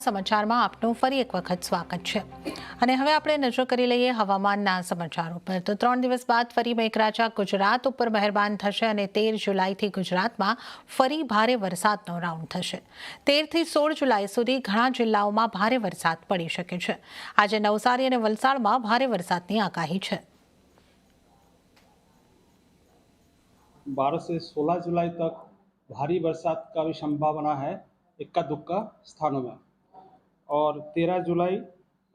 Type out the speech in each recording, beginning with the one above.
સમાચારમાં આપનું ફરી એક વખત સ્વાગત છે અને હવે આપણે નજર કરી લઈએ હવામાનના સમાચારો પર। તો 3 દિવસ બાદ ફરી મેઘરાજા ગુજરાત ઉપર મહેરબાન થશે અને 13 જુલાઈથી ગુજરાતમાં ફરી ભારે વરસાદનો રાઉન્ડ થશે। 13 થી 16 જુલાઈ સુધી ઘણા જિલ્લાઓમાં ભારે વરસાદ પડી શકે છે। આજે નવસારી અને વલસાડમાં ભારે વરસાદની આગાહી છે। 12 से 16 जुलाई तक भारी बरसात का भी संभावना है इक्का दुक्का स्थानों में। और 13 जुलाई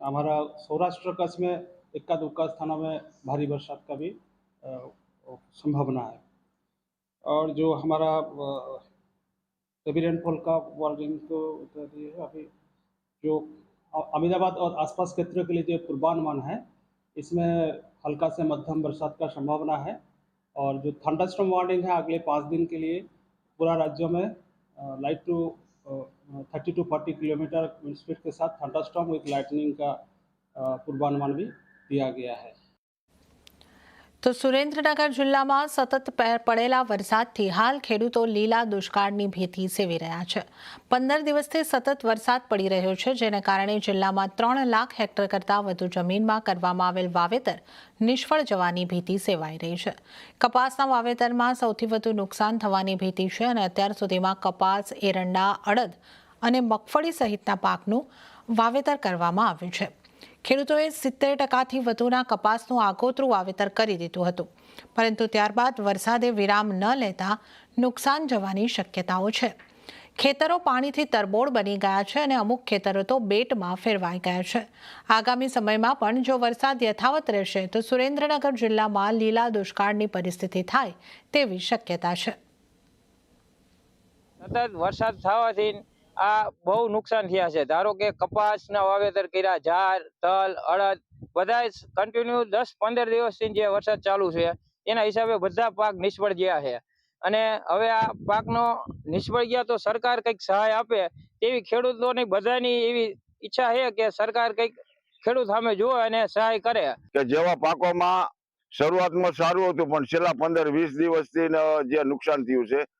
हमारा सौराष्ट्र कच्छ में इक्का दुक्का स्थानों में भारी बरसात का भी संभावना है। और जो हमारा हेवी रेनफॉल का वार्निंग तो अभी जो अहमदाबाद और आसपास क्षेत्रों के लिए जो पूर्वानुमान है इसमें हल्का से मध्यम बरसात का संभावना है। और जो थंडरस्टॉर्म वार्निंग है अगले 5 दिन के लिए पूरा राज्य में light to 30 to 40 kilometre speed के साथ थंडरस्टॉर्म विथ लाइटनिंग का पूर्वानुमान भी दिया गया है। तो सुरेन्द्रनगर जिल्लाમાં સતત પડેલા વરસાદથી હાલ ખેડૂતો લીલા દુષ્કાળની ભીતિ સેવી રહ્યા છે। 15 દિવસથી સતત વરસાદ પડી રહ્યો છે, જેને કારણે જિલ્લામાં 3 લાખ હેક્ટર કરતાં વધુ જમીનમાં કરવામાં આવેલ વાવેતર નિષ્ફળ જવાની ભીતિ સેવાઈ રહી છે। કપાસના વાવેતરમાં સૌથી વધુ નુકસાન થવાની ભીતિ છે અને અત્યાર સુધીમાં કપાસ, એરંડા, અડદ અને મગફળી સહિતના પાકનું વાવેતર કરવામાં આવ્યું છે। ખેડૂતોએ 70% વધુના કપાસનું આગોતરું વાવેતર કરી દીધું હતું, પરંતુ ત્યારબાદ વરસાદે વિરામ ન લેતા નુકસાન જવાની શક્યતાઓ છે। ખેતરો પાણીથી તરબોળ બની ગયા છે અને અમુક ખેતરો તો બેટમાં ફેરવાઈ ગયા છે। આગામી સમયમાં પણ જો વરસાદ યથાવત રહેશે તો સુરેન્દ્રનગર જિલ્લામાં લીલા દુષ્કાળની પરિસ્થિતિ થાય તેવી શક્યતા છે। સતત વરસાદ થવાથી આ બહુ નુકસાન થયા છે। ધારો કે કપાસના વાવેતર કર્યા, જાર, તલ, અડદ બધા કન્ટિન્યુ 10-15 દિવસથી જે વરસાદ ચાલુ છે એના હિસાબે બધા પાક નિષ્ફળ ગયા છે। અને હવે આ પાકનો નિષ્ફળ ગયા તો સરકાર કંઈક સહાય આપે તેવી ખેડૂતોની બધાની એવી ઈચ્છા છે કે સરકાર કંઈક ખેડૂત સામે જોવે અને સહાય કરે। કે જેવા પાકોમાં શરૂઆતમાં સારું હતું પણ છેલ્લા 15-20 દિવસથી જે નુકસાન થયું છે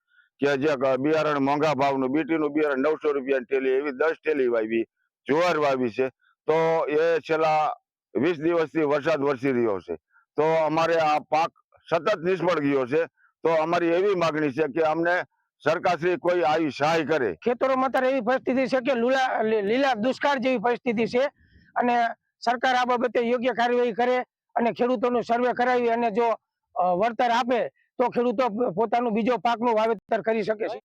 કે જે બિયારણ મોંઘા ભાવનું, બીટીનું બિયારણ 900 રૂપિયાની થેલી એવી 10 થેલી વાવી, જુવાર વાવી છે, તો એ છેલ્લા 20 દિવસથી વરસાદ વરસી રહ્યો છે, તો અમારે આ પાક સતત નિષ્ફળ ગયો છે। તો અમારી એવી માગણી છે કે અમને સરકારશ્રી કોઈ આવી સહાય કરે। ખેતરોમાં અત્યારે એવી પરિસ્થિતિ છે કે લીલા દુષ્કાળ જેવી પરિસ્થિતિ છે અને સરકાર આ બાબતે યોગ્ય કાર્યવાહી કરે અને ખેડૂતોનું સર્વે કરાવી અને જો વળતર આપે તો ખેડૂતો પોતાનું બીજો પાકનું વાવેતર કરી શકે છે।